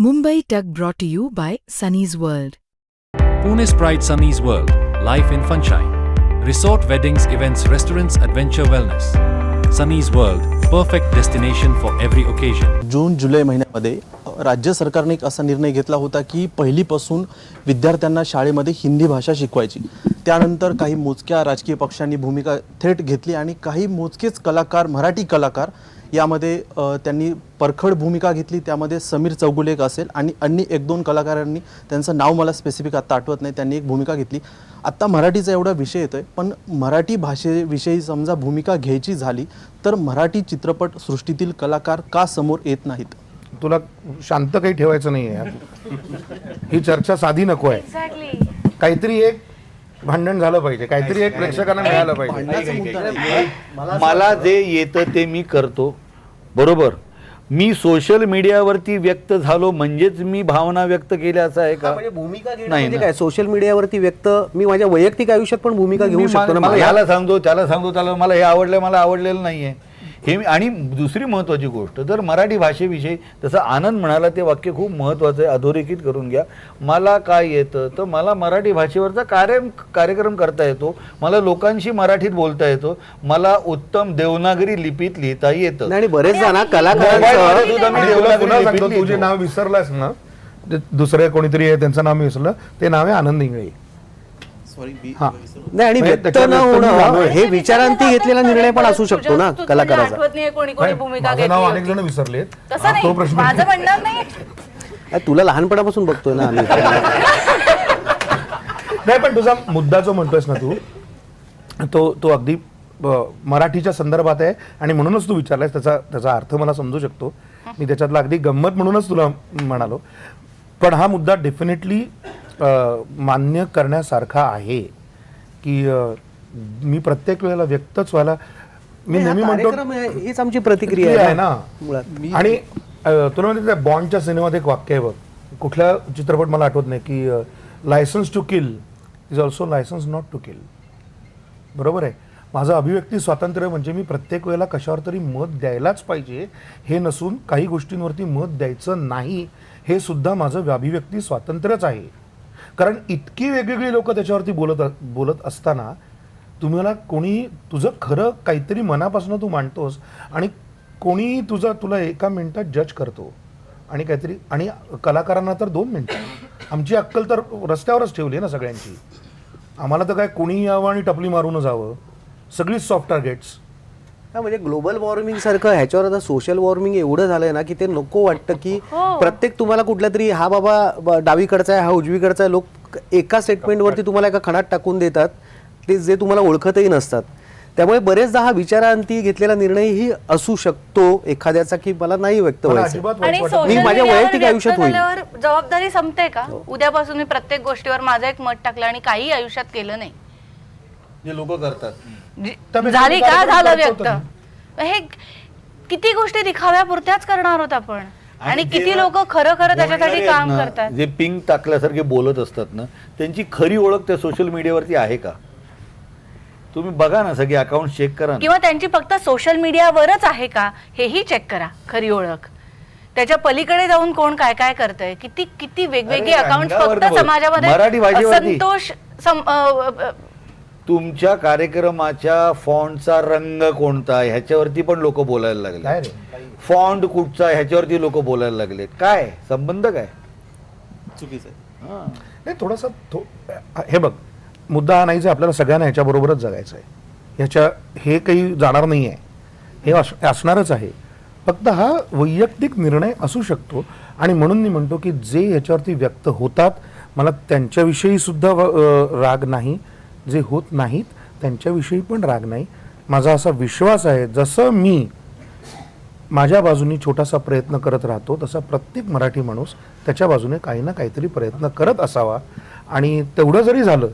Mumbai Tug brought to you by Sunny's World. Pune's Pride Sunny's World, life in Funshine. Resort weddings, events, restaurants, adventure wellness. Sunny's World, perfect destination for every occasion. जून जुलै महिन्यामध्ये राज्य सरकारने एक असा निर्णय घेतला होता की पहिलीपासून विद्यार्थ्यांना शाळेमध्ये हिंदी भाषा शिकवायची. त्यानंतर काही मोजक्या राजकीय पक्षांनी भूमिका थेट घेतली आणि काही मोजकेच कलाकार, मराठी कलाकार यामध्ये त्यांनी परखड भूमिका घेतली. त्यामध्ये समीर चौगुले असेल आणि अन्य एक दोन कलाकारांनी, त्यांचं नाव मला स्पेसिफिक आता आठवत नाही, त्यांनी एक भूमिका घेतली. आत्ता मराठीचा एवढा विषय येतोय, पण मराठी भाषेविषयी समजा भूमिका घ्यायची झाली तर मराठी चित्रपट सृष्टीतील कलाकार का समोर येत नाहीत? तुला शांत काही ठेवायचं नाही आहे. ही चर्चा साधी नको आहे. काहीतरी एक भांडण झालं पाहिजे, काहीतरी एक प्रेक्षकांना मिळालं पाहिजे. मला जे येतं ते मी करतो, बरोबर. मी सोशल मीडियावरती व्यक्त झालो म्हणजेच मी भावना व्यक्त केल्या असं आहे का? म्हणजे भूमिका घेणं म्हणजे काय? सोशल मीडियावरती व्यक्त मी माझ्या वैयक्तिक आयुष्यात पण भूमिका घेऊ शकतो ना. मला याला सांगतो, त्याला सांगतो, त्याला मला हे आवडलं, मला आवडलेलं नाहीये हे. आणि दुसरी महत्त्वाची गोष्ट, जर मराठी भाषेविषयी जसं आनंद म्हणाला ते वाक्य खूप महत्त्वाचं आहे, अधोरेखित करून घ्या. मला काय येतं तर मला मराठी भाषेवरचा कार्यक्रम करता येतो, मला लोकांशी मराठीत बोलता येतो, मला उत्तम देवनागरी लिपीत लिहिता येतं. आणि बरेच जण कलाकार तुझे नाव विसरलास ना, दुसरे कोणीतरी आहे त्यांचं नाव मी विसरलं, ते नाव आहे आनंद इंगळे. नाही, आणि व्यक्त न होणं हे विचारांती घेतलेला निर्णय पण असू शकतो ना कलाकाराचा. माझं नाव अनेक जण विसरलेत, तो प्रश्न तुला लहानपणापासून बघतोय ना आम्ही. नाही, पण तुझा मुद्दा जो म्हणतोयस ना तू, तो अगदी मराठीच्या संदर्भात आहे आणि म्हणूनच तू विचारलायस. त्याचा अर्थ मला समजू शकतो. मी त्याच्यातला अगदी गंमत म्हणूनच तुला म्हणालो. पण हा मुद्दा डेफिनेटली मान्य करण्यासारखा आहे की मी प्रत्येक वेळेला व्यक्तच व्हायला, मी नेहमी म्हणतो हीच आमची प्रतिक्रिया आहे ना. आणि तुला माहिती आहे, बॉन्डच्या सिनेमात एक वाक्य आहे बघ, कुठला चित्रपट मला आठवत नाही, की licence to kill is also licence not to kill. बरोबर आहे. माझं अभिव्यक्ती स्वातंत्र्य म्हणजे मी प्रत्येक वेळेला कशावर तरी मत द्यायलाच पाहिजे हे नसून काही गोष्टींवरती मत द्यायचं नाही हे सुद्धा माझं अभिव्यक्ती स्वातंत्र्यच आहे. कारण इतकी वेगवेगळी लोक त्याच्यावरती बोलत असताना तुम्हाला कोणी तुझं खरं काहीतरी मनापासून तू मांडतोस आणि कोणी तुला एका मिनिटात जज करतो आणि काहीतरी, आणि कलाकारांना तर 2 मिनिटं. आमची अक्कल तर रस्त्यावरच ठेवली आहे ना सगळ्यांची. आम्हाला तर काय कोणीही यावं आणि टपली मारून जावं, सगळीच सॉफ्ट टार्गेट्स. म्हणजे ग्लोबल वॉर्मिंग सारखं ह्याच्यावर आता सोशल वॉर्मिंग एवढं झालंय ना की ते नको वाटतं की प्रत्येक तुम्हाला कुठल्या तरी हा बाबा डावीकडचा आहे, हा उजवीकडचा आहे, लोक एका स्टेटमेंटवरती तुम्हाला एका खणात टाकून देतात, ते जे तुम्हाला ओळखतही नसतात. त्यामुळे बरेचदा हा विचारांती घेतलेला निर्णयही असू शकतो एखाद्याचा की मला नाही व्यक्त व्हायचं. मी माझ्या वैयक्तिक आयुष्यात होईल. जबाबदारी संपते का? उद्यापासून मी प्रत्येक गोष्टीवर माझं एक मत टाकलं आणि काही आयुष्यात केलं नाही, जे लोक करतात, झाली का? झालं व्यक्त. हे किती गोष्टी दिखाव्या पुरत्याच करणार होत आपण, आणि किती लोक खरं त्याच्यासाठी काम करतात. जे पिंक टाकल्यासारखे बोलत असतात ना, त्यांची खरी ओळख त्या सोशल मीडियावरती आहे का? तुम्ही बघा ना, सगळे अकाउंट चेक करा, किंवा त्यांची फक्त सोशल मीडियावरच आहे का हेही चेक करा. खरी ओळख त्याच्या पलीकडे जाऊन कोण काय काय करतंय, किती किती वेगवेगळे अकाउंट फक्त समाजामध्ये संतोष. तुमच्या कार्यक्रमाच्या फॉन्टचा रंग कोणता ह्याच्यावरती पण लोक बोलायला लागले. फॉन्ट कुठचा ह्याच्यावरती लोक बोलायला लागले. काय संबंध? काय चुकीचं आहे. नाही, थोडासा हे बघ, मुद्दा हा नाहीच, आपल्याला सगळ्यांना ह्याच्याबरोबरच जगायचं आहे. हे काही जाणार नाही आहे, हे असणारच आहे. फक्त हा वैयक्तिक निर्णय असू शकतो. आणि म्हणून मी म्हणतो की जे ह्याच्यावरती व्यक्त होतात, मला त्यांच्याविषयी सुद्धा राग नाही, जे होत नाहीत त्यांच्याविषयी पण राग नाही. माझा असा विश्वास आहे, जसं मी माझ्या बाजूने छोटासा प्रयत्न करत राहतो तसा प्रत्येक मराठी माणूस त्याच्या बाजूने काही ना काहीतरी प्रयत्न करत असावा. आणि तेवढं जरी झालं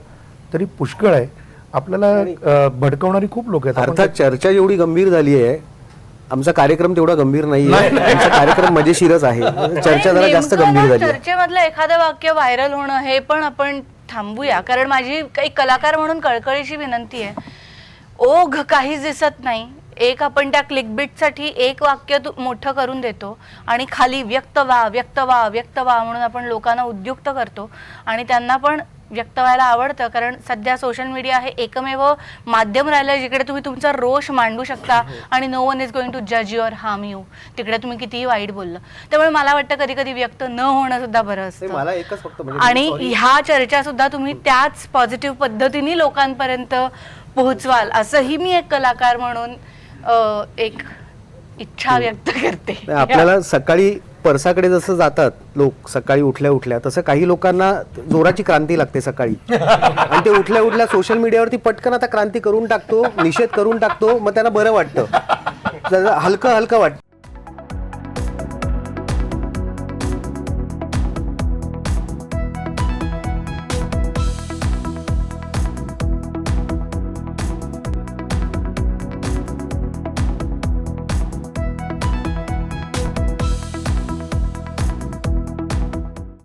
तरी पुष्कळ आहे. आपल्याला भडकवणारी खूप लोक आहेत. अर्थात चर्चा जेवढी गंभीर झाली आहे, आमचा कार्यक्रम तेवढा गंभीर नाही. आमचा कार्यक्रम मजेशीरच आहे, चर्चा जरा जास्त गंभीर झाली. चर्चेमधलं एखादं वाक्य व्हायरल होणं हे पण आपण थांबूया, कारण माझी काही कलाकार म्हणून कळकळीची विनंती आहे. ओघ काहीच दिसत नाही, एक आपण त्या क्लिकबिटसाठी एक वाक्य मोठं करून देतो आणि खाली व्यक्त व्हा व्यक्त व्हा व्यक्त व्हा म्हणून आपण लोकांना उद्युक्त करतो आणि त्यांना पण व्यक्त व्हायला आवडतं, कारण सध्या सोशल मीडिया हे एकमेव माध्यम राहिलं जिकडे तुम्ही तुमचा रोष मांडू शकता आणि no one is going to जज युअर हार्म यू. तिकडे तुम्ही कितीही वाईट बोललं. त्यामुळे मला वाटतं कधी कधी व्यक्त न होणं सुद्धा बरं असतं. मला एकच फक्त म्हणजे आणि ह्या चर्चा सुद्धा तुम्ही त्याच पॉझिटिव्ह पद्धतीने लोकांपर्यंत पोहोचवाल असंही मी एक कलाकार म्हणून एक इच्छा व्यक्त करते. आपल्याला सकाळी परसाकडे जसं जातात लोक सकाळी उठल्या उठल्या, तसं काही लोकांना जोराची क्रांती लागते सकाळी आणि ते उठल्या उठल्या सोशल मीडियावरती पटकन आता क्रांती करून टाकतो, निषेध करून टाकतो, मग त्यांना बरं वाटतं, हलकं हलकं वाटतं.